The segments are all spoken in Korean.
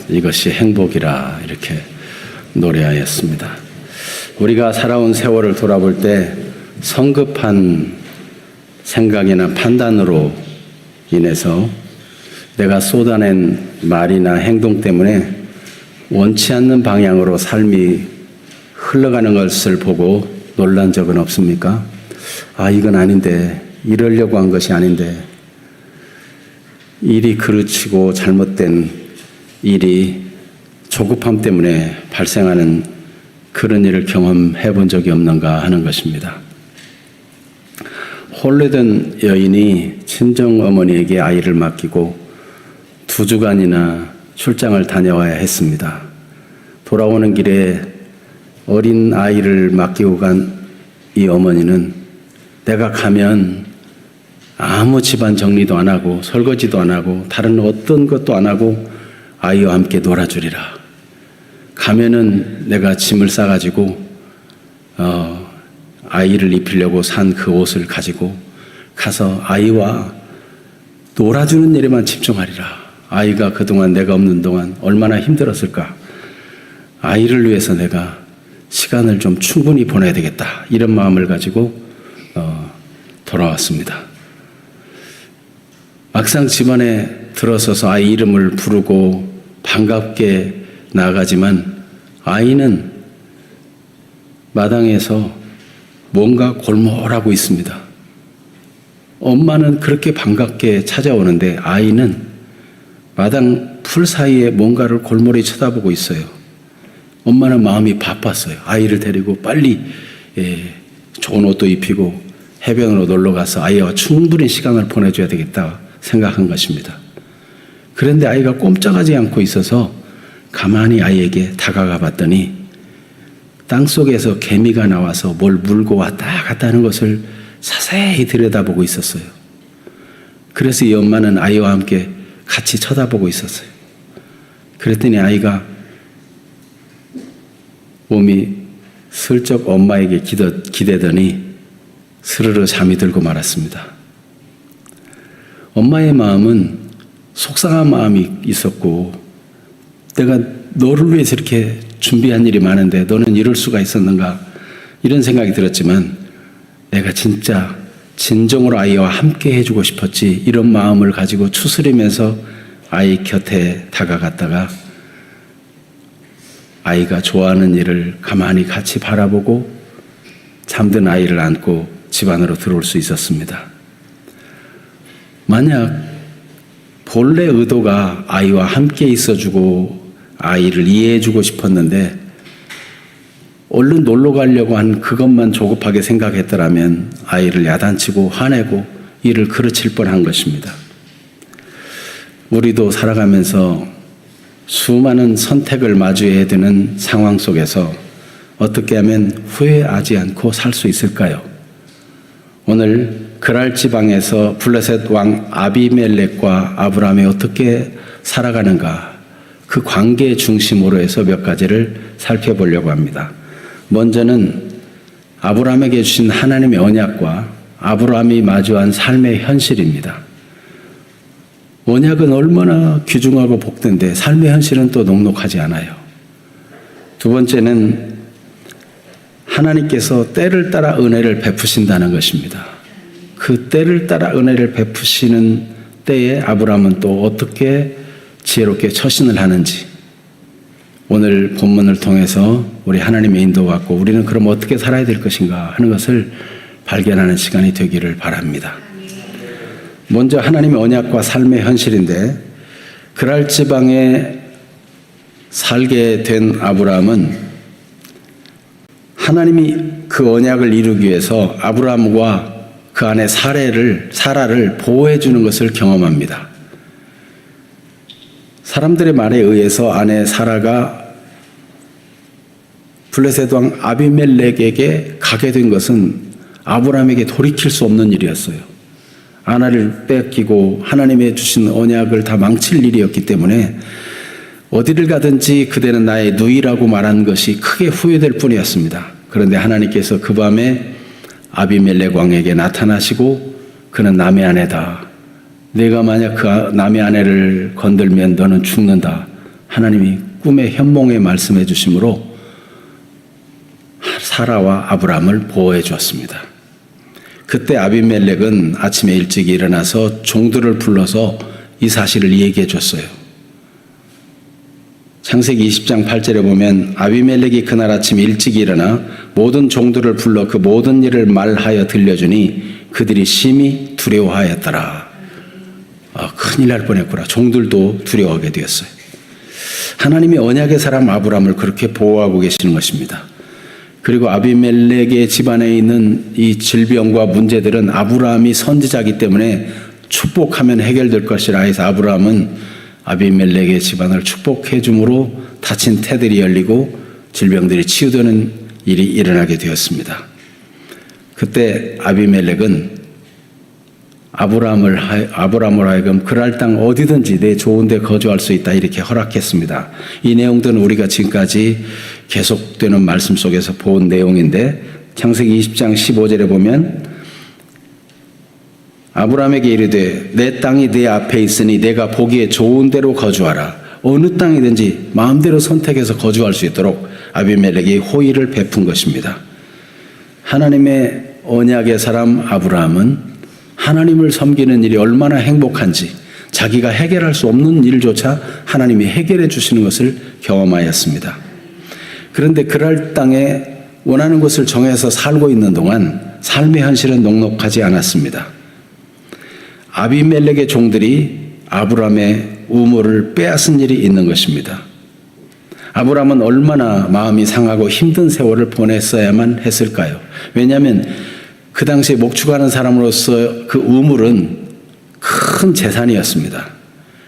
이것이 행복이라 이렇게 노래하였습니다. 우리가 살아온 세월을 돌아볼 때 성급한 생각이나 판단으로 인해서 내가 쏟아낸 말이나 행동 때문에 원치 않는 방향으로 삶이 흘러가는 것을 보고 놀란 적은 없습니까? 아, 이건 아닌데, 이러려고 한 것이 아닌데, 일이 그르치고 잘못된 일이 조급함 때문에 발생하는 그런 일을 경험해 본 적이 없는가 하는 것입니다. 홀로된 여인이 친정 어머니에게 아이를 맡기고 2주간이나 출장을 다녀와야 했습니다. 돌아오는 길에 어린 아이를 맡기고 간 이 어머니는 내가 가면 아무 집안 정리도 안 하고 설거지도 안 하고 다른 어떤 것도 안 하고 아이와 함께 놀아주리라. 가면은 내가 짐을 싸가지고 아이를 입히려고 산 그 옷을 가지고 가서 아이와 놀아주는 일에만 집중하리라. 아이가 그동안 내가 없는 동안 얼마나 힘들었을까. 아이를 위해서 내가 시간을 좀 충분히 보내야 되겠다. 이런 마음을 가지고 돌아왔습니다. 막상 집안에 들어서서 아이 이름을 부르고 반갑게 나아가지만 아이는 마당에서 뭔가 골몰하고 있습니다. 엄마는 그렇게 반갑게 찾아오는데 아이는 마당 풀 사이에 뭔가를 골몰히 쳐다보고 있어요. 엄마는 마음이 바빴어요. 아이를 데리고 빨리 좋은 옷도 입히고 해변으로 놀러 가서 아이와 충분히 시간을 보내줘야 되겠다 생각한 것입니다. 그런데 아이가 꼼짝하지 않고 있어서 가만히 아이에게 다가가 봤더니 땅속에서 개미가 나와서 뭘 물고 왔다 갔다 하는 것을 자세히 들여다보고 있었어요. 그래서 이 엄마는 아이와 함께 같이 쳐다보고 있었어요. 그랬더니 아이가 몸이 슬쩍 엄마에게 기대더니 스르르 잠이 들고 말았습니다. 엄마의 마음은 속상한 마음이 있었고 내가 너를 위해서 이렇게 준비한 일이 많은데 너는 이럴 수가 있었는가 이런 생각이 들었지만 내가 진짜 진정으로 아이와 함께 해주고 싶었지 이런 마음을 가지고 추스리면서 아이 곁에 다가갔다가 아이가 좋아하는 일을 가만히 같이 바라보고 잠든 아이를 안고 집 안으로 들어올 수 있었습니다. 만약 본래 의도가 아이와 함께 있어주고 아이를 이해해주고 싶었는데 얼른 놀러 가려고 한 그것만 조급하게 생각했더라면 아이를 야단치고 화내고 일을 그르칠 뻔한 것입니다. 우리도 살아가면서 수많은 선택을 마주해야 되는 상황 속에서 어떻게 하면 후회하지 않고 살 수 있을까요? 오늘 그랄 지방에서 블레셋 왕 아비멜렉과 아브라함이 어떻게 살아가는가 그 관계 중심으로 해서 몇 가지를 살펴보려고 합니다. 먼저는 아브라함에게 주신 하나님의 언약과 아브라함이 마주한 삶의 현실입니다. 언약은 얼마나 귀중하고 복된데 삶의 현실은 또 녹록하지 않아요. 두 번째는 하나님께서 때를 따라 은혜를 베푸신다는 것입니다. 그 때를 따라 은혜를 베푸시는 때에 아브라함은 또 어떻게 지혜롭게 처신을 하는지 오늘 본문을 통해서 우리 하나님의 인도 받고 우리는 그럼 어떻게 살아야 될 것인가 하는 것을 발견하는 시간이 되기를 바랍니다. 먼저 하나님의 언약과 삶의 현실인데 그랄 지방에 살게 된 아브라함은 하나님이 그 언약을 이루기 위해서 아브라함과 그 안에 사라를 보호해 주는 것을 경험합니다. 사람들의 말에 의해서 아내 사라가 블레셋 왕 아비멜렉에게 가게 된 것은 아브라함에게 돌이킬 수 없는 일이었어요. 아내를 뺏기고 하나님의 주신 언약을 다 망칠 일이었기 때문에 어디를 가든지 그대는 나의 누이라고 말한 것이 크게 후회될 뿐이었습니다. 그런데 하나님께서 그 밤에 아비멜렉 왕에게 나타나시고 그는 남의 아내다. 내가 만약 그 남의 아내를 건들면 너는 죽는다. 하나님이 꿈의 현몽에 말씀해 주심으로 사라와 아브라함을 보호해 주었습니다. 그때 아비멜렉은 아침에 일찍 일어나서 종들을 불러서 이 사실을 얘기해 줬어요. 창세기 20장 8절에 보면 아비멜렉이 그날 아침 일찍 일어나 모든 종들을 불러 그 모든 일을 말하여 들려주니 그들이 심히 두려워하였더라. 큰일 날 뻔했구나. 종들도 두려워하게 되었어요. 하나님이 언약의 사람 아브라함을 그렇게 보호하고 계시는 것입니다. 그리고 아비멜렉의 집안에 있는 이 질병과 문제들은 아브라함이 선지자이기 때문에 축복하면 해결될 것이라 해서 아브라함은 아비멜렉의 집안을 축복해 줌으로 닫힌 태들이 열리고 질병들이 치유되는 일이 일어나게 되었습니다. 그때 아비멜렉은 아브라함으로 하여금 그랄 땅 어디든지 내 좋은 데 거주할 수 있다 이렇게 허락했습니다. 이 내용들은 우리가 지금까지 계속되는 말씀 속에서 본 내용인데 창세기 20장 15절에 보면 아브라함에게 이르되 내 땅이 네 앞에 있으니 내가 보기에 좋은 데로 거주하라. 어느 땅이든지 마음대로 선택해서 거주할 수 있도록 아비멜렉이 호의를 베푼 것입니다. 하나님의 언약의 사람 아브라함은 하나님을 섬기는 일이 얼마나 행복한지 자기가 해결할 수 없는 일조차 하나님이 해결해 주시는 것을 경험하였습니다. 그런데 그럴 땅에 원하는 것을 정해서 살고 있는 동안 삶의 현실은 녹록하지 않았습니다. 아비멜렉의 종들이 아브라함의 우물을 빼앗은 일이 있는 것입니다. 아브라함은 얼마나 마음이 상하고 힘든 세월을 보냈어야만 했을까요? 왜냐하면 그 당시에 목축하는 사람으로서 그 우물은 큰 재산이었습니다.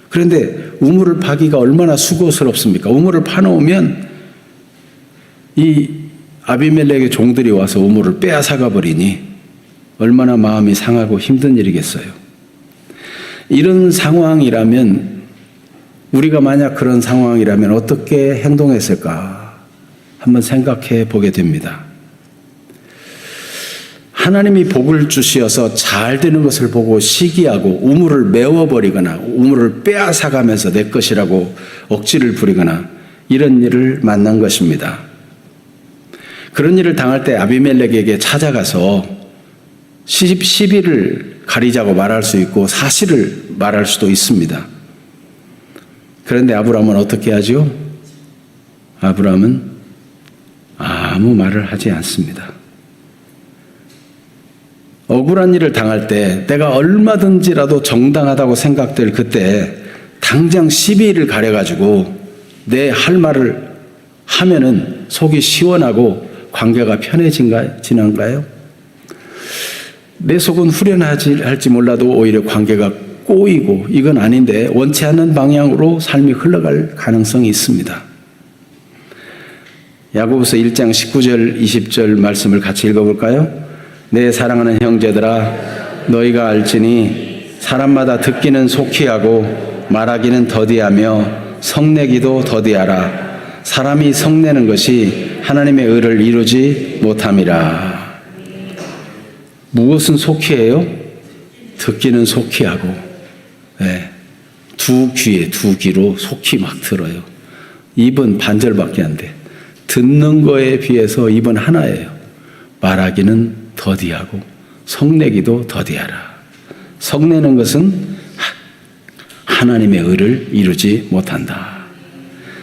그런데 우물을 파기가 얼마나 수고스럽습니까? 우물을 파놓으면 이 아비멜렉의 종들이 와서 우물을 빼앗아가 버리니 얼마나 마음이 상하고 힘든 일이겠어요. 이런 상황이라면 우리가 만약 그런 상황이라면 어떻게 행동했을까 한번 생각해 보게 됩니다. 하나님이 복을 주시어서 잘 되는 것을 보고 시기하고 우물을 메워버리거나 우물을 빼앗아가면서 내 것이라고 억지를 부리거나 이런 일을 만난 것입니다. 그런 일을 당할 때 아비멜렉에게 찾아가서 시비를 가리자고 말할 수 있고 사실을 말할 수도 있습니다. 그런데 아브라함은 어떻게 하죠? 아브라함은 아무 말을 하지 않습니다. 억울한 일을 당할 때 내가 얼마든지라도 정당하다고 생각될 그때 당장 시비를 가려가지고 내 할 말을 하면은 속이 시원하고 관계가 편해지는가요? 내 속은 후련할지 몰라도 오히려 관계가 꼬이고 이건 아닌데 원치 않는 방향으로 삶이 흘러갈 가능성이 있습니다. 야고보서 1장 19절 20절 말씀을 같이 읽어볼까요? 내 사랑하는 형제들아 너희가 알지니 사람마다 듣기는 속히 하고 말하기는 더디하며 성내기도 더디하라. 사람이 성내는 것이 하나님의 의를 이루지 못함이라. 무엇은 속히 해요? 듣기는 속히 하고, 네. 두 귀에 두 귀로 속히 막 들어요. 입은 반절밖에 안 돼. 듣는 거에 비해서 입은 하나예요. 말하기는 더디하고 성내기도 더디하라. 성내는 것은 하나님의 의를 이루지 못한다.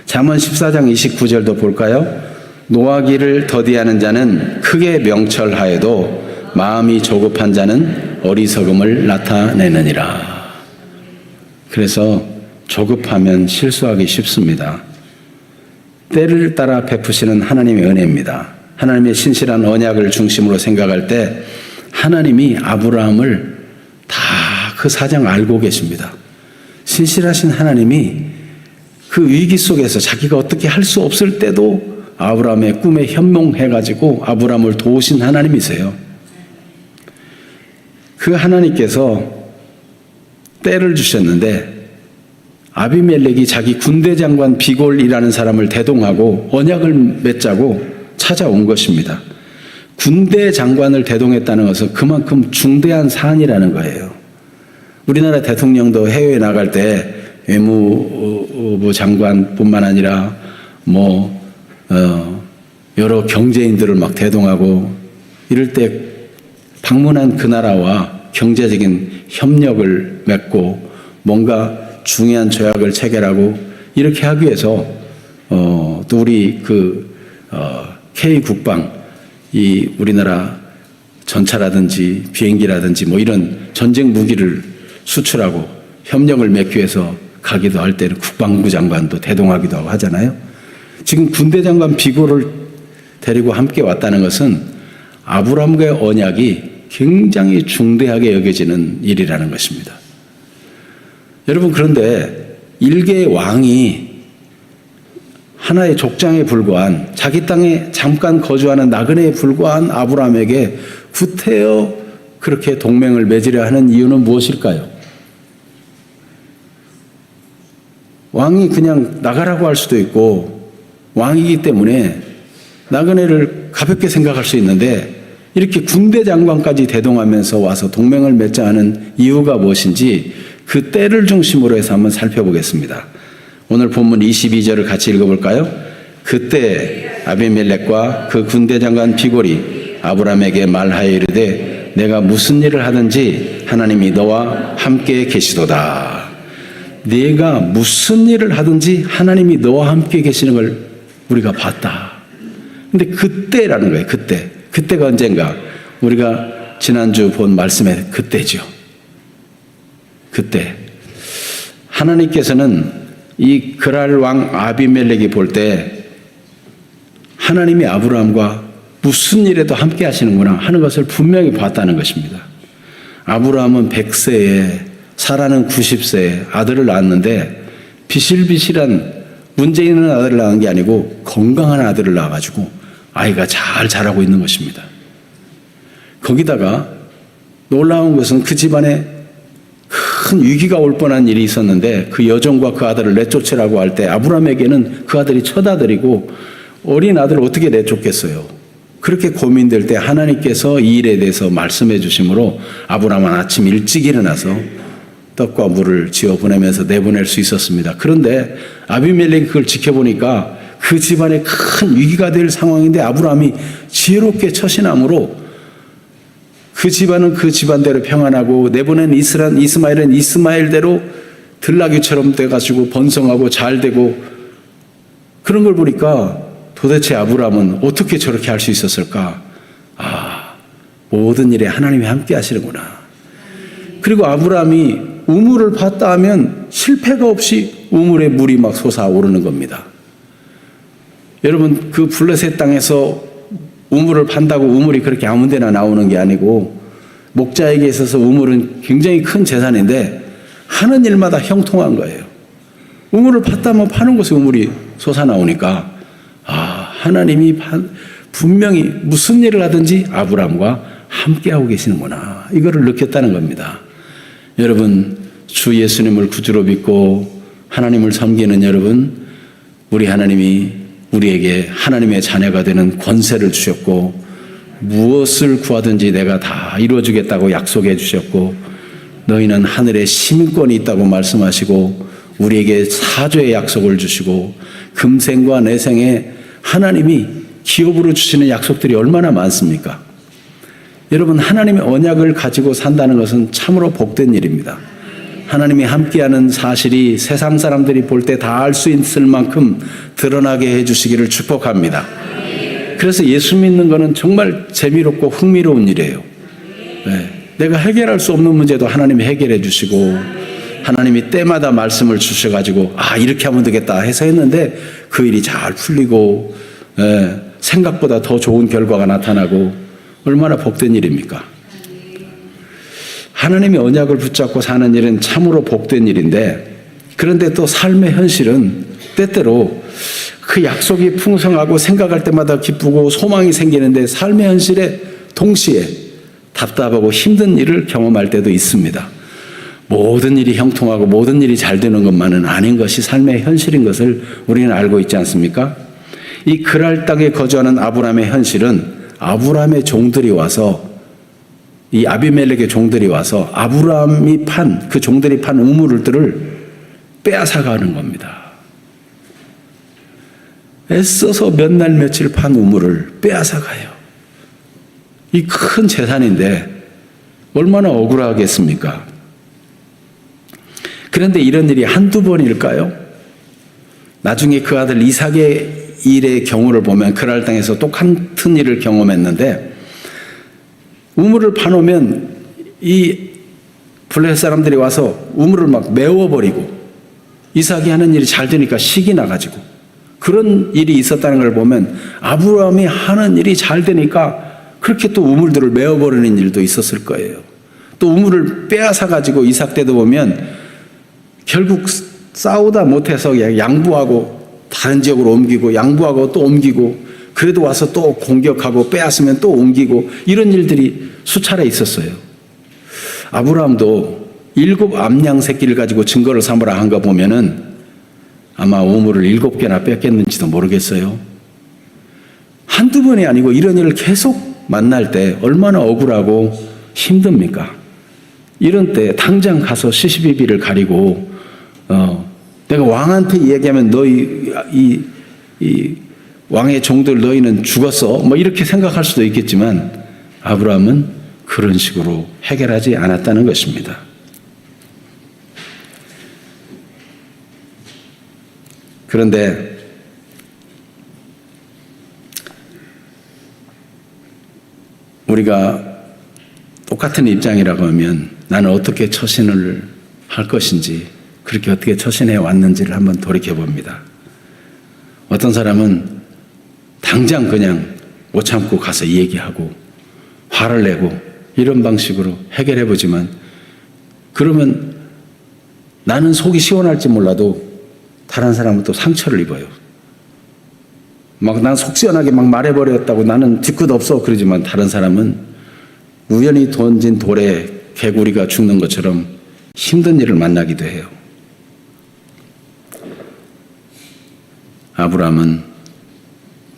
잠언 14장 29절도 볼까요? 노하기를 더디하는 자는 크게 명철하여도 마음이 조급한 자는 어리석음을 나타내느니라. 그래서 조급하면 실수하기 쉽습니다. 때를 따라 베푸시는 하나님의 은혜입니다. 하나님의 신실한 언약을 중심으로 생각할 때 하나님이 아브라함을 다 그 사정 알고 계십니다. 신실하신 하나님이 그 위기 속에서 자기가 어떻게 할 수 없을 때도 아브라함의 꿈에 현몽해가지고 아브라함을 도우신 하나님이세요. 그 하나님께서 때를 주셨는데 아비멜렉이 자기 군대 장관 비골이라는 사람을 대동하고 언약을 맺자고 찾아온 것입니다. 군대 장관을 대동했다는 것은 그만큼 중대한 사안이라는 거예요. 우리나라 대통령도 해외에 나갈 때 외무부 장관뿐만 아니라 여러 경제인들을 막 대동하고 이럴 때 방문한 그 나라와 경제적인 협력을 맺고 뭔가 중요한 조약을 체결하고 이렇게 하기 위해서 또 우리 K 국방 이 우리나라 전차라든지 비행기라든지 이런 전쟁 무기를 수출하고 협력을 맺기 위해서 가기도 할 때는 국방부 장관도 대동하기도 하고 하잖아요. 지금 군대 장관 비고를 데리고 함께 왔다는 것은 아브라함과의 언약이 굉장히 중대하게 여겨지는 일이라는 것입니다. 여러분, 그런데 일개의 왕이 하나의 족장에 불과한 자기 땅에 잠깐 거주하는 나그네에 불과한 아브라함에게 구태여 그렇게 동맹을 맺으려 하는 이유는 무엇일까요? 왕이 그냥 나가라고 할 수도 있고 왕이기 때문에 나그네를 가볍게 생각할 수 있는데 이렇게 군대 장관까지 대동하면서 와서 동맹을 맺자 하는 이유가 무엇인지 그 때를 중심으로 해서 한번 살펴보겠습니다. 오늘 본문 22절을 같이 읽어볼까요? 그때 아비멜렉과 그 군대 장관 비골이 아브라함에게 말하여 이르되 내가 무슨 일을 하든지 하나님이 너와 함께 계시도다. 내가 무슨 일을 하든지 하나님이 너와 함께 계시는 걸 우리가 봤다. 근데 그때라는 거예요. 그때가 언젠가? 우리가 지난주 본 말씀의 그때죠. 그때 하나님께서는 이 그랄 왕 아비멜렉이 볼 때 하나님이 아브라함과 무슨 일에도 함께 하시는구나 하는 것을 분명히 봤다는 것입니다. 아브라함은 100세에 사라는 90세에 아들을 낳았는데 비실비실한 문제 있는 아들을 낳은 게 아니고 건강한 아들을 낳아가지고 아이가 잘 자라고 있는 것입니다. 거기다가 놀라운 것은 그 집안에 큰 위기가 올 뻔한 일이 있었는데 그 여종과 그 아들을 내쫓으라고 할 때 아브라함에게는 그 아들이 첫 아들이고 어린 아들을 어떻게 내쫓겠어요? 그렇게 고민될 때 하나님께서 이 일에 대해서 말씀해 주심으로 아브라함은 아침 일찍 일어나서 떡과 물을 지어 보내면서 내보낼 수 있었습니다. 그런데 아비멜렉이 그걸 지켜보니까 그 집안에 큰 위기가 될 상황인데 아브라함이 지혜롭게 처신함으로 그 집안은 그 집안대로 평안하고 내보낸 이스마엘은 이스마엘대로 들나귀처럼 돼가지고 번성하고 잘 되고 그런 걸 보니까 도대체 아브라함은 어떻게 저렇게 할 수 있었을까? 모든 일에 하나님이 함께 하시는구나. 그리고 아브라함이 우물을 팠다 하면 실패가 없이 우물에 물이 막 솟아오르는 겁니다. 여러분, 그 블레셋 땅에서 우물을 판다고 우물이 그렇게 아무 데나 나오는 게 아니고 목자에게 있어서 우물은 굉장히 큰 재산인데 하는 일마다 형통한 거예요. 우물을 팠다면 파는 곳에 우물이 솟아나오니까 하나님이 분명히 무슨 일을 하든지 아브라함과 함께하고 계시는구나. 이거를 느꼈다는 겁니다. 여러분, 주 예수님을 구주로 믿고 하나님을 섬기는 여러분, 우리 하나님이 우리에게 하나님의 자녀가 되는 권세를 주셨고 무엇을 구하든지 내가 다 이루어주겠다고 약속해 주셨고 너희는 하늘에 시민권이 있다고 말씀하시고 우리에게 사죄의 약속을 주시고 금생과 내생에 하나님이 기업으로 주시는 약속들이 얼마나 많습니까? 여러분, 하나님의 언약을 가지고 산다는 것은 참으로 복된 일입니다. 하나님이 함께하는 사실이 세상 사람들이 볼 때 다 알 수 있을 만큼 드러나게 해주시기를 축복합니다. 그래서 예수 믿는 것은 정말 재미롭고 흥미로운 일이에요. 내가 해결할 수 없는 문제도 하나님이 해결해 주시고 하나님이 때마다 말씀을 주셔가지고 이렇게 하면 되겠다 해서 했는데 그 일이 잘 풀리고 생각보다 더 좋은 결과가 나타나고 얼마나 복된 일입니까? 하나님의 언약을 붙잡고 사는 일은 참으로 복된 일인데 그런데 또 삶의 현실은 때때로 그 약속이 풍성하고 생각할 때마다 기쁘고 소망이 생기는데 삶의 현실에 동시에 답답하고 힘든 일을 경험할 때도 있습니다. 모든 일이 형통하고 모든 일이 잘 되는 것만은 아닌 것이 삶의 현실인 것을 우리는 알고 있지 않습니까? 이 그랄 땅에 거주하는 아브라함의 현실은 아브라함의 종들이 와서 이 아비멜렉의 종들이 와서 아브라함이 그 종들이 판 우물들을 빼앗아가는 겁니다. 애써서 몇 날 며칠 판 우물을 빼앗아가요. 이 큰 재산인데 얼마나 억울하겠습니까? 그런데 이런 일이 한두 번일까요? 나중에 그 아들 이삭의 일의 경우를 보면 그랄 땅에서 똑같은 일을 경험했는데, 우물을 파놓으면 이 블레셋 사람들이 와서 우물을 막 메워버리고, 이삭이 하는 일이 잘 되니까 식이 나가지고, 그런 일이 있었다는 걸 보면 아브라함이 하는 일이 잘 되니까 그렇게 또 우물들을 메워버리는 일도 있었을 거예요. 또 우물을 빼앗아가지고 이삭 때도 보면 결국 싸우다 못해서 양보하고 다른 지역으로 옮기고, 양보하고 또 옮기고, 그래도 와서 또 공격하고 빼앗으면 또 옮기고, 이런 일들이 수차례 있었어요. 아브라함도 7 암양 새끼를 가지고 증거를 삼으라 한 거 보면은 아마 우물을 7개나 뺏겼는지도 모르겠어요. 한두 번이 아니고 이런 일을 계속 만날 때 얼마나 억울하고 힘듭니까? 이런 때 당장 가서 시시비비를 가리고, 내가 왕한테 얘기하면 너희 이 왕의 종들 너희는 죽었어, 뭐 이렇게 생각할 수도 있겠지만 아브라함은 그런 식으로 해결하지 않았다는 것입니다. 그런데 우리가 똑같은 입장이라고 하면 나는 어떻게 처신을 할 것인지, 그렇게 어떻게 처신해 왔는지를 한번 돌이켜 봅니다. 어떤 사람은 당장 그냥 못 참고 가서 얘기하고 화를 내고 이런 방식으로 해결해 보지만, 그러면 나는 속이 시원할지 몰라도 다른 사람은 또 상처를 입어요. 막 난 속 시원하게 막 말해버렸다고 나는 뒤끝 없어 그러지만 다른 사람은 우연히 던진 돌에 개구리가 죽는 것처럼 힘든 일을 만나기도 해요. 아브라함은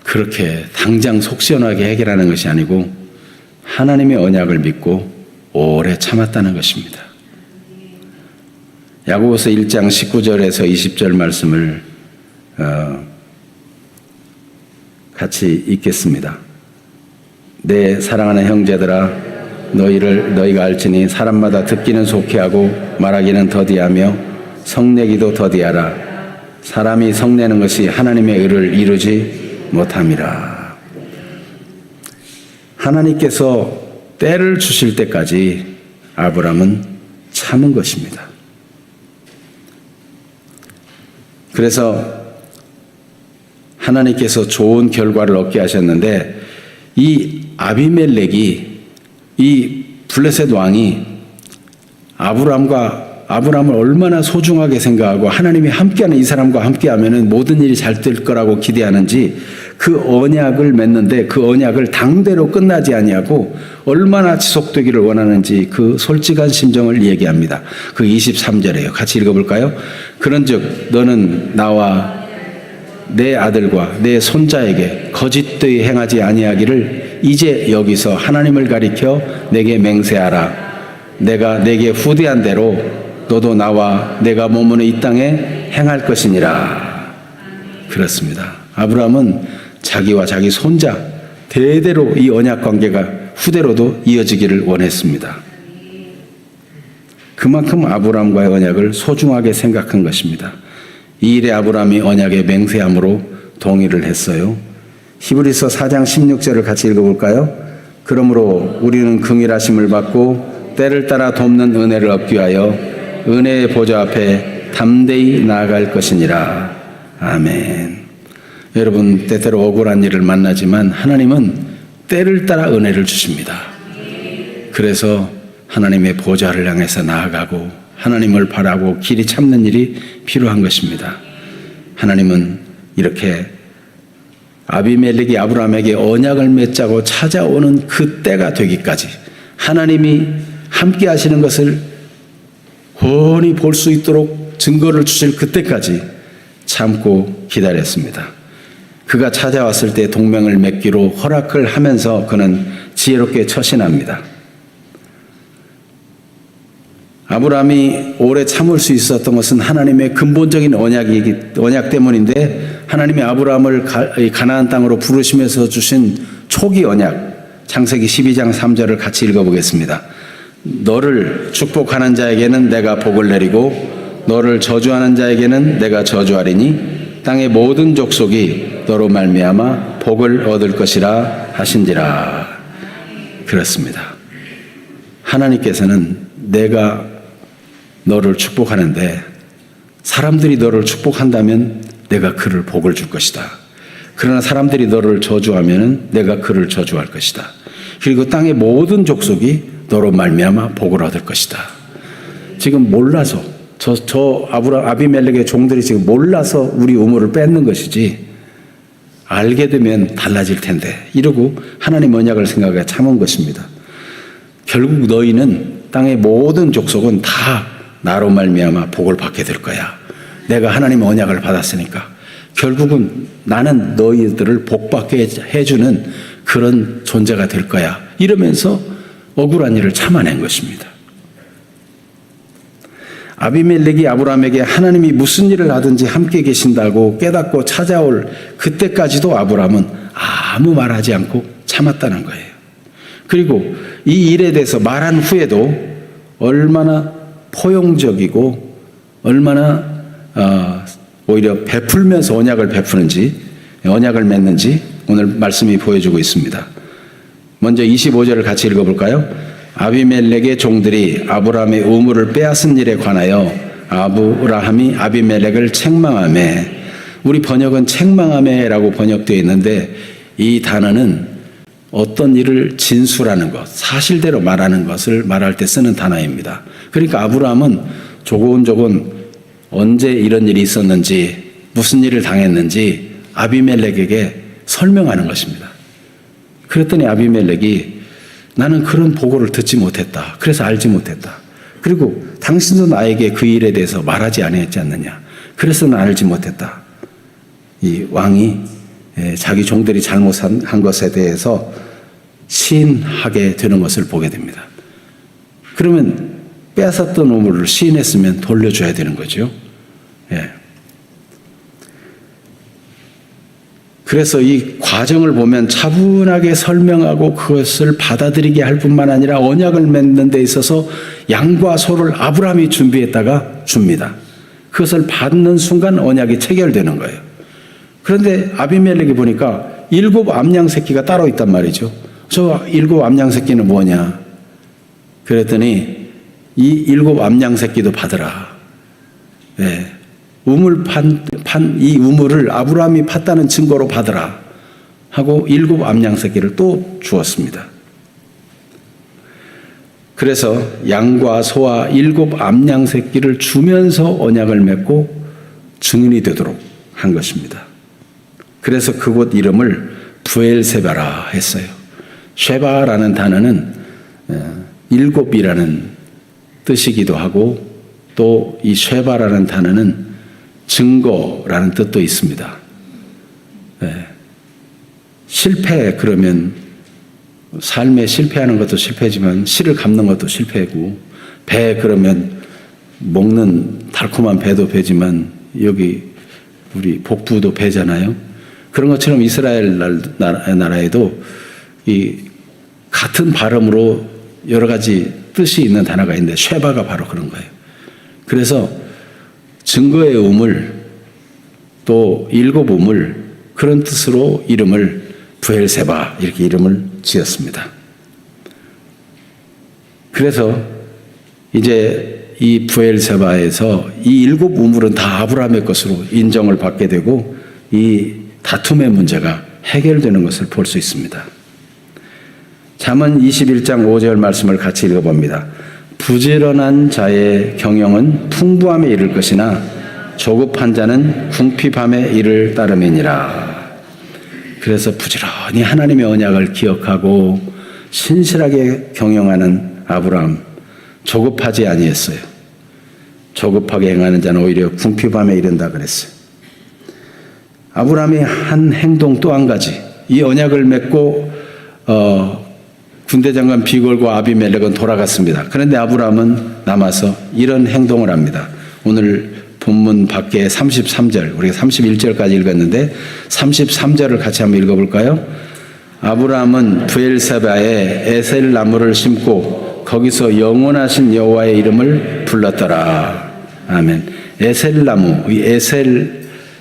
그렇게 당장 속 시원하게 해결하는 것이 아니고 하나님의 언약을 믿고 오래 참았다는 것입니다. 야고보서 1장 19절에서 20절 말씀을 같이 읽겠습니다. 내 사랑하는 형제들아, 너희가 알지니 사람마다 듣기는 속히하고 말하기는 더디하며 성내기도 더디하라. 사람이 성내는 것이 하나님의 의를 이루지 못함이라. 하나님께서 때를 주실 때까지 아브라함은 참은 것입니다. 그래서 하나님께서 좋은 결과를 얻게 하셨는데, 이 아비멜렉이, 이 블레셋 왕이 아브라함을 얼마나 소중하게 생각하고 하나님이 함께하는 이 사람과 함께하면 모든 일이 잘 될 거라고 기대하는지, 그 언약을 맺는데 그 언약을 당대로 끝나지 아니하고 얼마나 지속되기를 원하는지 그 솔직한 심정을 얘기합니다. 그 23절이에요. 같이 읽어볼까요? 그런즉 너는 나와 내 아들과 내 손자에게 거짓되이 행하지 아니하기를 이제 여기서 하나님을 가리켜 내게 맹세하라. 내가 내게 후대한 대로 너도 나와 내가 머무는 이 땅에 행할 것이니라. 그렇습니다. 아브라함은 자기와 자기 손자 대대로 이 언약 관계가 후대로도 이어지기를 원했습니다. 그만큼 아브라함과의 언약을 소중하게 생각한 것입니다. 이 일에 아브라함이 언약에 맹세함으로 동의를 했어요. 히브리서 4장 16절을 같이 읽어볼까요? 그러므로 우리는 긍휼하심을 받고 때를 따라 돕는 은혜를 얻기 위하여 은혜의 보좌 앞에 담대히 나아갈 것이니라. 아멘. 여러분, 때때로 억울한 일을 만나지만 하나님은 때를 따라 은혜를 주십니다. 그래서 하나님의 보좌를 향해서 나아가고 하나님을 바라고 길이 참는 일이 필요한 것입니다. 하나님은 이렇게 아비멜렉이 아브라함에게 언약을 맺자고 찾아오는 그 때가 되기까지, 하나님이 함께 하시는 것을 훤히 볼 수 있도록 증거를 주실 그때까지 참고 기다렸습니다. 그가 찾아왔을 때 동맹을 맺기로 허락을 하면서 그는 지혜롭게 처신합니다. 아브라함이 오래 참을 수 있었던 것은 하나님의 근본적인 언약 때문인데, 하나님이 아브라함을 가나안 땅으로 부르시면서 주신 초기 언약, 창세기 12장 3절을 같이 읽어보겠습니다. 너를 축복하는 자에게는 내가 복을 내리고 너를 저주하는 자에게는 내가 저주하리니 땅의 모든 족속이 너로 말미암아 복을 얻을 것이라 하신지라. 그렇습니다. 하나님께서는 내가 너를 축복하는데, 사람들이 너를 축복한다면 내가 그를 복을 줄 것이다. 그러나 사람들이 너를 저주하면 내가 그를 저주할 것이다. 그리고 땅의 모든 족속이 너로 말미암아 복을 얻을 것이다. 지금 몰라서 아비멜렉의 종들이 지금 몰라서 우리 우물을 뺏는 것이지, 알게 되면 달라질 텐데 이러고 하나님 언약을 생각해 참은 것입니다. 결국 너희는 땅의 모든 족속은 다 나로 말미암아 복을 받게 될 거야. 내가 하나님 언약을 받았으니까 결국은 나는 너희들을 복받게 해주는 그런 존재가 될 거야. 이러면서 억울한 일을 참아낸 것입니다. 아비멜렉이 아브라함에게 하나님이 무슨 일을 하든지 함께 계신다고 깨닫고 찾아올 그때까지도 아브라함은 아무 말하지 않고 참았다는 거예요. 그리고 이 일에 대해서 말한 후에도 얼마나 포용적이고 얼마나 오히려 베풀면서 언약을 맺는지 오늘 말씀이 보여주고 있습니다. 먼저 25절을 같이 읽어볼까요? 아비멜렉의 종들이 아브라함의 우물을 빼앗은 일에 관하여 아브라함이 아비멜렉을 책망하매, 우리 번역은 책망하매라고 번역되어 있는데, 이 단어는 어떤 일을 진술하는 것, 사실대로 말하는 것을 말할 때 쓰는 단어입니다. 그러니까 아브라함은 조곤조곤 언제 이런 일이 있었는지, 무슨 일을 당했는지 아비멜렉에게 설명하는 것입니다. 그랬더니 아비멜렉이 나는 그런 보고를 듣지 못했다. 그래서 알지 못했다. 그리고 당신도 나에게 그 일에 대해서 말하지 아니했지 않느냐. 그래서 난 알지 못했다. 이 왕이 자기 종들이 잘못한 것에 대해서 시인하게 되는 것을 보게 됩니다. 그러면 빼앗았던 우물을 시인했으면 돌려줘야 되는 거죠. 예. 그래서 이 과정을 보면 차분하게 설명하고 그것을 받아들이게 할 뿐만 아니라 언약을 맺는 데 있어서 양과 소를 아브라함이 준비했다가 줍니다. 그것을 받는 순간 언약이 체결되는 거예요. 그런데 아비멜렉이 보니까 7 암양 새끼가 따로 있단 말이죠. 저 7 암양 새끼는 뭐냐? 그랬더니 이 7 암양 새끼도 받으라. 네. 우물 이 우물을 아브라함이 팠다는 증거로 받으라 하고 7 암양 새끼를 또 주었습니다. 그래서 양과 소와 7 암양 새끼를 주면서 언약을 맺고 증인이 되도록 한 것입니다. 그래서 그곳 이름을 브엘세바라 했어요. 쉐바라는 단어는 7이라는 뜻이기도 하고, 또 이 쉐바라는 단어는 증거라는 뜻도 있습니다. 네. 실패 그러면 삶에 실패하는 것도 실패지만 씨를 갚는 것도 실패고, 배 그러면 먹는 달콤한 배도 배지만 여기 우리 복부도 배잖아요. 그런 것처럼 이스라엘 나라에도 이 같은 발음으로 여러 가지 뜻이 있는 단어가 있는데 쉐바가 바로 그런 거예요. 그래서 증거의 우물, 또 7 우물, 그런 뜻으로 이름을 브엘세바 이렇게 이름을 지었습니다. 그래서 이제 이 브엘세바에서 이 7 우물은 다 아브라함의 것으로 인정을 받게 되고 이 다툼의 문제가 해결되는 것을 볼 수 있습니다. 잠언 21장 5절 말씀을 같이 읽어봅니다. 부지런한 자의 경영은 풍부함에 이를 것이나 조급한 자는 궁핍함에 이를 따름이니라. 그래서 부지런히 하나님의 언약을 기억하고 신실하게 경영하는 아브라함, 조급하지 아니했어요. 조급하게 행하는 자는 오히려 궁핍함에 이른다 그랬어요. 아브라함이 한 행동 또 한 가지, 이 언약을 맺고 군대 장관 비걸과 아비멜렉은 돌아갔습니다. 그런데 아브라함은 남아서 이런 행동을 합니다. 오늘 본문 밖에 33절, 우리가 31절까지 읽었는데 33절을 같이 한번 읽어볼까요? 아브라함은 부엘세바에 에셀 나무를 심고 거기서 영원하신 여호와의 이름을 불렀더라. 아멘. 에셀 나무, 이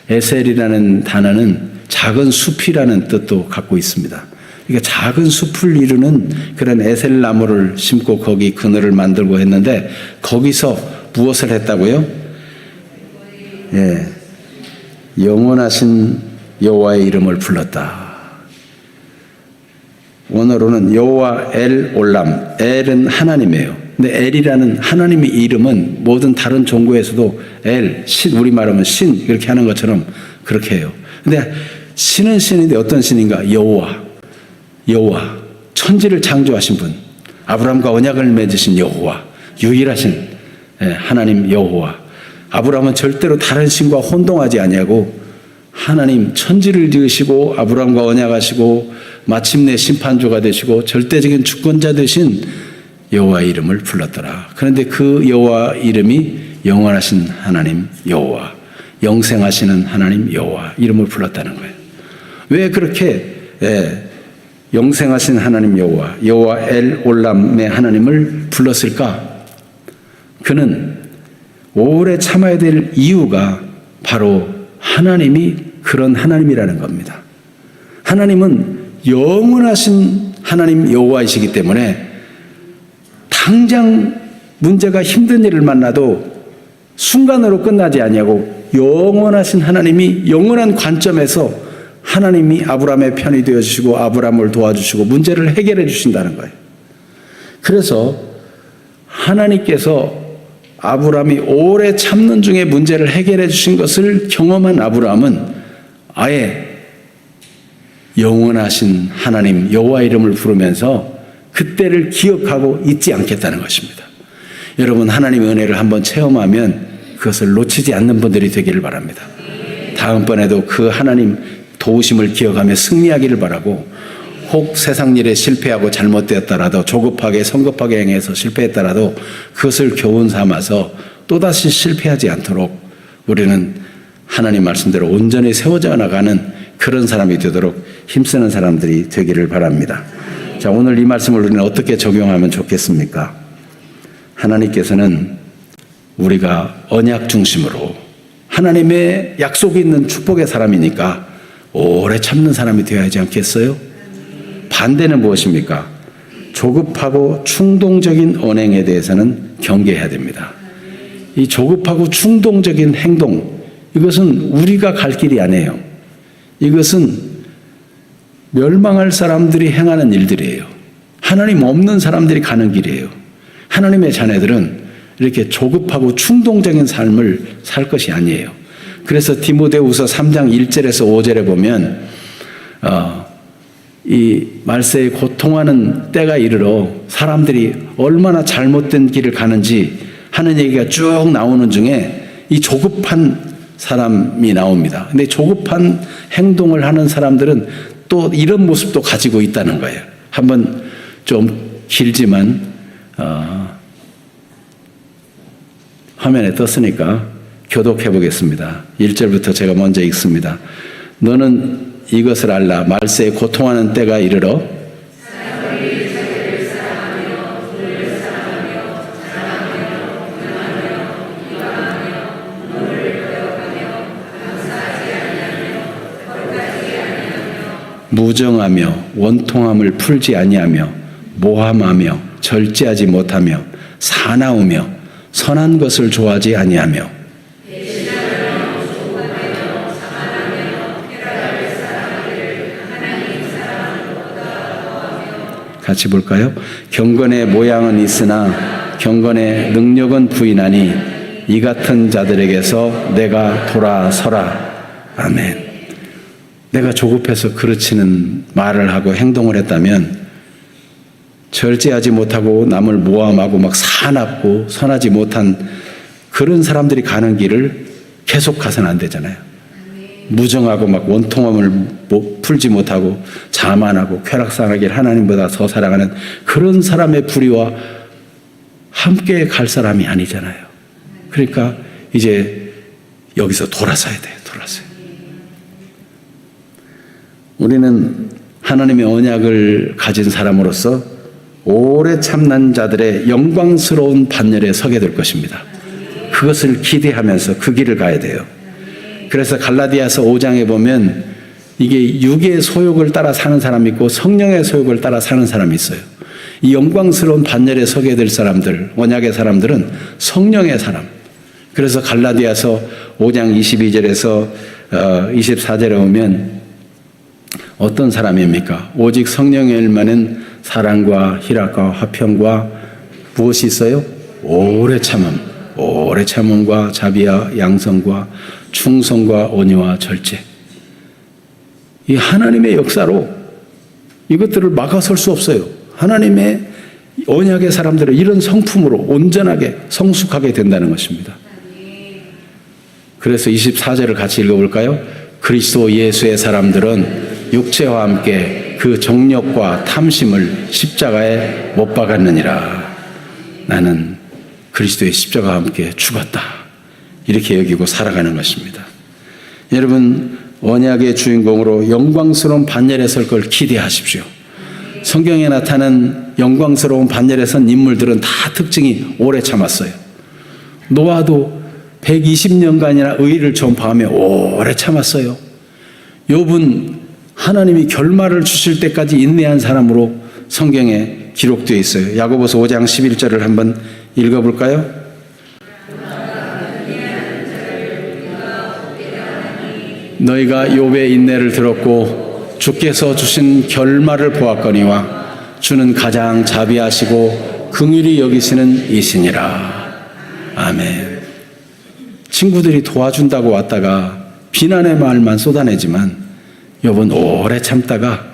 에셀이라는 단어는 작은 숲이라는 뜻도 갖고 있습니다. 그러니까 작은 숲을 이루는 그런 에셀 나무를 심고 거기 그늘을 만들고 했는데 거기서 무엇을 했다고요? 예, 영원하신 여호와의 이름을 불렀다. 원어로는 여호와 엘 올람, 엘은 하나님이에요. 근데 엘이라는 하나님의 이름은 모든 다른 종교에서도 엘, 신, 우리 말하면 신 이렇게 하는 것처럼 그렇게 해요. 근데 신은 신인데 어떤 신인가? 여호와, 천지를 창조하신 분, 아브라함과 언약을 맺으신 여호와, 유일하신 하나님 여호와. 아브라함은 절대로 다른 신과 혼동하지 아니하고 하나님 천지를 지으시고 아브라함과 언약하시고 마침내 심판주가 되시고 절대적인 주권자 되신 여호와의 이름을 불렀더라. 그런데 그 여호와 이름이 영원하신 하나님 여호와, 영생하시는 하나님 여호와 이름을 불렀다는 거예요. 왜 그렇게 영생하신 하나님 여호와 엘 올람의 하나님을 불렀을까? 그는 오래 참아야 될 이유가 바로 하나님이 그런 하나님이라는 겁니다. 하나님은 영원하신 하나님 여호와이시기 때문에 당장 문제가 힘든 일을 만나도 순간으로 끝나지 아니하고 영원하신 하나님이 영원한 관점에서 하나님이 아브라함의 편이 되어주시고 아브라함을 도와주시고 문제를 해결해 주신다는 거예요. 그래서 하나님께서 아브라함이 오래 참는 중에 문제를 해결해 주신 것을 경험한 아브라함은 아예 영원하신 하나님 여호와 이름을 부르면서 그때를 기억하고 잊지 않겠다는 것입니다. 여러분 하나님의 은혜를 한번 체험하면 그것을 놓치지 않는 분들이 되기를 바랍니다. 다음번에도 그 하나님 도우심을 기억하며 승리하기를 바라고 혹 세상 일에 실패하고 잘못되었더라도 조급하게 성급하게 행해서 실패했더라도 그것을 교훈 삼아서 또다시 실패하지 않도록 우리는 하나님 말씀대로 온전히 세워져 나가는 그런 사람이 되도록 힘쓰는 사람들이 되기를 바랍니다. 자, 오늘 이 말씀을 우리는 어떻게 적용하면 좋겠습니까? 하나님께서는 우리가 언약 중심으로 하나님의 약속이 있는 축복의 사람이니까 오래 참는 사람이 되어야 하지 않겠어요? 반대는 무엇입니까? 조급하고 충동적인 언행에 대해서는 경계해야 됩니다. 이 조급하고 충동적인 행동, 이것은 우리가 갈 길이 아니에요. 이것은 멸망할 사람들이 행하는 일들이에요. 하나님 없는 사람들이 가는 길이에요. 하나님의 자녀들은 이렇게 조급하고 충동적인 삶을 살 것이 아니에요. 그래서 디모데후서 3장 1절에서 5절에 보면 이 말세에 고통하는 때가 이르러 사람들이 얼마나 잘못된 길을 가는지 하는 얘기가 쭉 나오는 중에 이 조급한 사람이 나옵니다. 근데 조급한 행동을 하는 사람들은 또 이런 모습도 가지고 있다는 거예요. 한번 좀 길지만 화면에 떴으니까 교독해 보겠습니다. 1절부터 제가 먼저 읽습니다. 너는 이것을 알라. 말세에 고통하는 때가 이르러 무정하며 원통함을 풀지 아니하며 모함하며 절제하지 못하며 사나우며 선한 것을 좋아하지 아니하며 같이 볼까요? 경건의 모양은 있으나 경건의 능력은 부인하니 이 같은 자들에게서 내가 돌아서라. 아멘. 내가 조급해서 그르치는 말을 하고 행동을 했다면 절제하지 못하고 남을 모함하고 막 사납고 선하지 못한 그런 사람들이 가는 길을 계속 가서는 안 되잖아요. 무정하고 막 원통함을 풀지 못하고 자만하고 쾌락사랑하기를 하나님보다 더 사랑하는 그런 사람의 불의와 함께 갈 사람이 아니잖아요. 그러니까 이제 여기서 돌아서야 돼요. 돌아서요. 우리는 하나님의 언약을 가진 사람으로서 오래 참는 자들의 영광스러운 반열에 서게 될 것입니다. 그것을 기대하면서 그 길을 가야 돼요. 그래서 갈라디아서 5장에 보면 이게 육의 소욕을 따라 사는 사람이 있고 성령의 소욕을 따라 사는 사람이 있어요. 이 영광스러운 반열에 서게 될 사람들, 언약의 사람들은 성령의 사람. 그래서 갈라디아서 5장 22절에서 24절에 오면 어떤 사람입니까? 오직 성령의 일만은 사랑과 희락과 화평과 무엇이 있어요? 오래 참음과 자비와 양성과 충성과 온유와 절제. 이 하나님의 역사로 이것들을 막아설 수 없어요. 하나님의 언약의 사람들은 이런 성품으로 온전하게 성숙하게 된다는 것입니다. 그래서 24절을 같이 읽어볼까요? 그리스도 예수의 사람들은 육체와 함께 그 정욕과 탐심을 십자가에 못 박았느니라. 나는 그리스도의 십자가와 함께 죽었다. 이렇게 여기고 살아가는 것입니다. 여러분, 언약의 주인공으로 영광스러운 반열에 설 걸 기대하십시오. 성경에 나타난 영광스러운 반열에 선 인물들은 다 특징이 오래 참았어요. 노아도 120년간이나 의를 전파하며 오래 참았어요. 욥은 하나님이 결말을 주실 때까지 인내한 사람으로 성경에 기록되어 있어요. 야고보서 5장 11절을 한번 읽어볼까요? 너희가 욥의 인내를 들었고 주께서 주신 결말을 보았거니와 주는 가장 자비하시고 긍휼히 여기시는 이시니라. 아멘. 친구들이 도와준다고 왔다가 비난의 말만 쏟아내지만 욥은 오래 참다가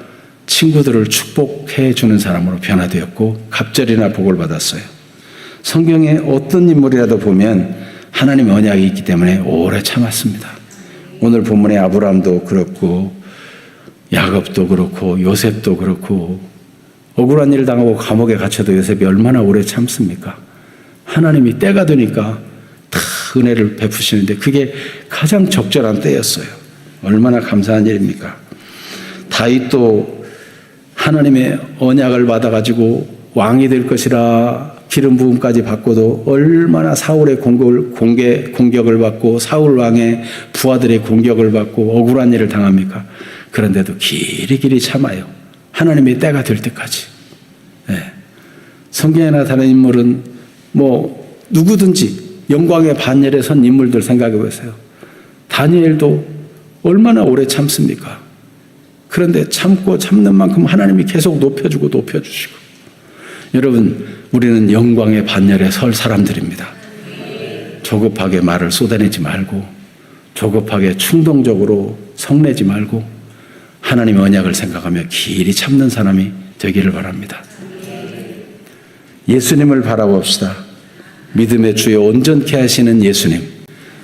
친구들을 축복해 주는 사람으로 변화되었고 갑절이나 복을 받았어요. 성경에 어떤 인물이라도 보면 하나님의 언약이 있기 때문에 오래 참았습니다. 오늘 본문의 아브라함도 그렇고 야곱도 그렇고 요셉도 그렇고 억울한 일을 당하고 감옥에 갇혀도 요셉이 얼마나 오래 참습니까? 하나님이 때가 되니까 다 은혜를 베푸시는데 그게 가장 적절한 때였어요. 얼마나 감사한 일입니까? 다윗도 하나님의 언약을 받아가지고 왕이 될 것이라 기름 부음까지 받고도 얼마나 사울의 공격을 받고 사울 왕의 부하들의 공격을 받고 억울한 일을 당합니까? 그런데도 길이 참아요. 하나님의 때가 될 때까지. 네. 성경에 나타나는 인물은 뭐 누구든지 영광의 반열에 선 인물들 생각해 보세요. 다니엘도 얼마나 오래 참습니까? 그런데 참고 참는 만큼 하나님이 계속 높여주시고. 여러분, 우리는 영광의 반열에 설 사람들입니다. 조급하게 말을 쏟아내지 말고 조급하게 충동적으로 성내지 말고 하나님의 언약을 생각하며 길이 참는 사람이 되기를 바랍니다. 예수님을 바라봅시다. 믿음의 주여 온전케 하시는 예수님.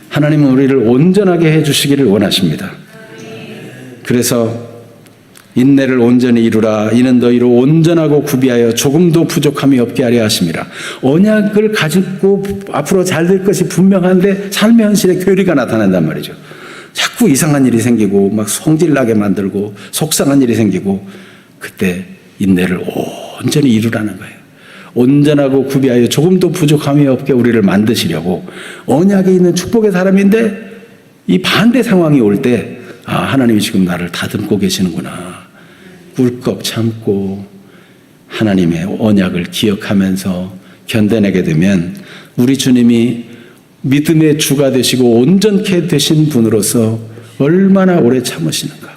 하나님은 우리를 온전하게 해주시기를 원하십니다. 그래서 인내를 온전히 이루라. 이는 너희로 온전하고 구비하여 조금도 부족함이 없게 하려 하심이라. 언약을 가지고 앞으로 잘 될 것이 분명한데 삶의 현실에 괴리가 나타난단 말이죠. 자꾸 이상한 일이 생기고 막 성질나게 만들고 속상한 일이 생기고 그때 인내를 온전히 이루라는 거예요. 온전하고 구비하여 조금도 부족함이 없게 우리를 만드시려고 언약에 있는 축복의 사람인데 이 반대 상황이 올 때 하나님이 지금 나를 다듬고 계시는구나. 꿀꺽 참고 하나님의 언약을 기억하면서 견뎌내게 되면 우리 주님이 믿음의 주가 되시고 온전케 되신 분으로서 얼마나 오래 참으시는가.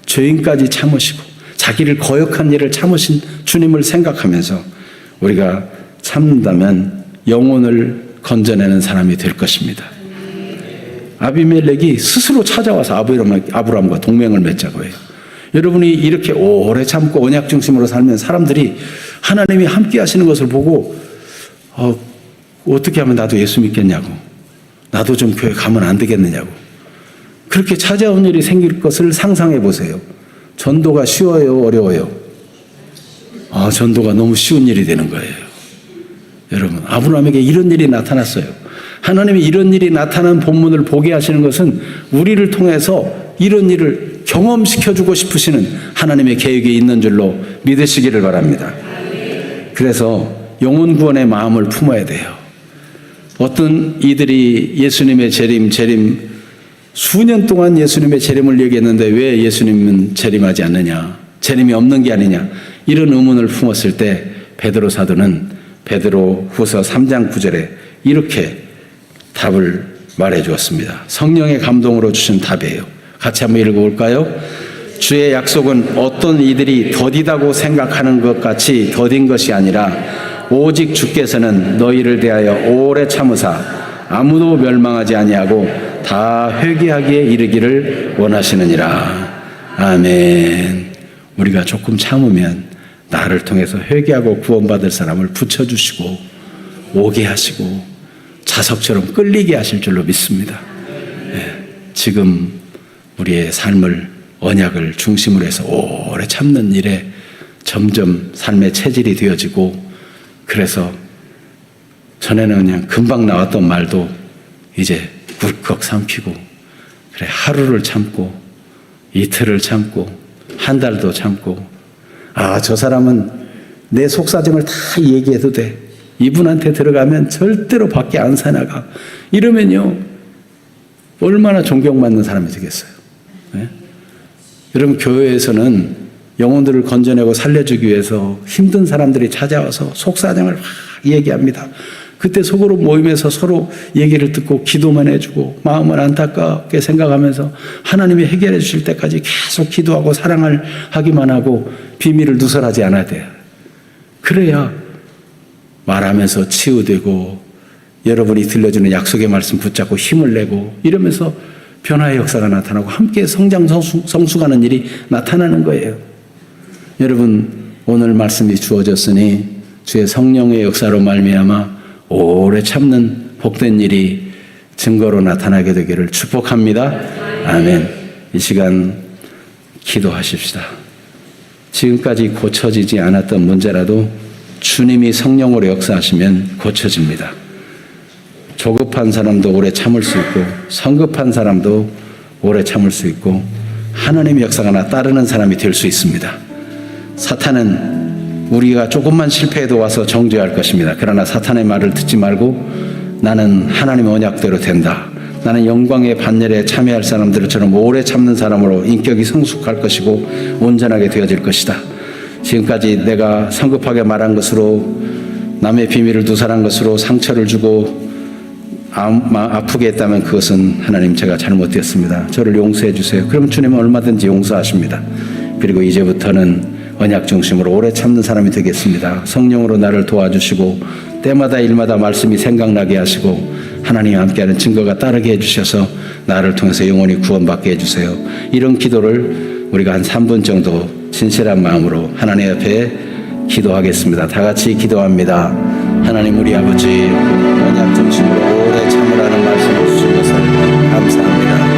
죄인까지 참으시고 자기를 거역한 일을 참으신 주님을 생각하면서 우리가 참는다면 영혼을 건져내는 사람이 될 것입니다. 아비멜렉이 스스로 찾아와서 아브라함과 동맹을 맺자고 해요. 여러분이 이렇게 오래 참고 언약 중심으로 살면 사람들이 하나님이 함께 하시는 것을 보고 어떻게 하면 나도 예수 믿겠냐고, 나도 좀 교회 가면 안 되겠느냐고, 그렇게 찾아온 일이 생길 것을 상상해 보세요. 전도가 쉬워요, 어려워요? 전도가 너무 쉬운 일이 되는 거예요. 여러분, 아브라함에게 이런 일이 나타났어요. 하나님이 이런 일이 나타난 본문을 보게 하시는 것은 우리를 통해서 이런 일을 경험시켜주고 싶으시는 하나님의 계획이 있는 줄로 믿으시기를 바랍니다. 그래서 영혼 구원의 마음을 품어야 돼요. 어떤 이들이 예수님의 재림 수년 동안 예수님의 재림을 얘기했는데 왜 예수님은 재림하지 않느냐, 재림이 없는 게 아니냐, 이런 의문을 품었을 때 베드로 사도는 베드로 후서 3장 9절에 이렇게 답을 말해 주었습니다. 성령의 감동으로 주신 답이에요. 같이 한번 읽어볼까요? 주의 약속은 어떤 이들이 더디다고 생각하는 것 같이 더딘 것이 아니라 오직 주께서는 너희를 대하여 오래 참으사 아무도 멸망하지 아니하고 다 회개하기에 이르기를 원하시느니라. 아멘. 우리가 조금 참으면 나를 통해서 회개하고 구원받을 사람을 붙여주시고 오게 하시고 자석처럼 끌리게 하실 줄로 믿습니다. 지금 우리의 삶을, 언약을 중심으로 해서 오래 참는 일에 점점 삶의 체질이 되어지고, 그래서 전에는 그냥 금방 나왔던 말도 이제 꿀꺽 삼키고, 그래, 하루를 참고 이틀을 참고 한 달도 참고, 저 사람은 내 속사정을 다 얘기해도 돼, 이분한테 들어가면 절대로 밖에 안 사나가, 이러면요 얼마나 존경받는 사람이 되겠어요. 네? 여러분, 교회에서는 영혼들을 건져내고 살려주기 위해서 힘든 사람들이 찾아와서 속사정을 막 얘기합니다. 그때 속으로 모임에서 서로 얘기를 듣고 기도만 해주고 마음을 안타깝게 생각하면서 하나님이 해결해 주실 때까지 계속 기도하고 사랑을 하기만 하고 비밀을 누설하지 않아야 돼요. 그래야 말하면서 치유되고 여러분이 들려주는 약속의 말씀 붙잡고 힘을 내고 이러면서 변화의 역사가 나타나고 함께 성장 성숙하는 일이 나타나는 거예요. 여러분, 오늘 말씀이 주어졌으니 주의 성령의 역사로 말미암아 오래 참는 복된 일이 증거로 나타나게 되기를 축복합니다. 아멘. 이 시간 기도하십시다. 지금까지 고쳐지지 않았던 문제라도 주님이 성령으로 역사하시면 고쳐집니다. 조급한 사람도 오래 참을 수 있고 성급한 사람도 오래 참을 수 있고 하나님의 역사가 따르는 사람이 될 수 있습니다. 사탄은 우리가 조금만 실패해도 와서 정죄할 것입니다. 그러나 사탄의 말을 듣지 말고 나는 하나님의 언약대로 된다, 나는 영광의 반열에 참여할 사람들처럼 오래 참는 사람으로 인격이 성숙할 것이고 온전하게 되어질 것이다. 지금까지 내가 성급하게 말한 것으로 남의 비밀을 누설한 것으로 상처를 주고 아프게 했다면 그것은 하나님 제가 잘못되었습니다. 저를 용서해 주세요. 그럼 주님은 얼마든지 용서하십니다. 그리고 이제부터는 언약 중심으로 오래 참는 사람이 되겠습니다. 성령으로 나를 도와주시고 때마다 일마다 말씀이 생각나게 하시고 하나님과 함께하는 증거가 따르게 해주셔서 나를 통해서 영원히 구원받게 해주세요. 이런 기도를 우리가 한 3분 정도 진실한 마음으로 하나님 앞에 기도하겠습니다. 다 같이 기도합니다. 하나님, 우리 아버지, 언약 중심으로 오래 참으라는 말씀을 주신 것을 감사합니다.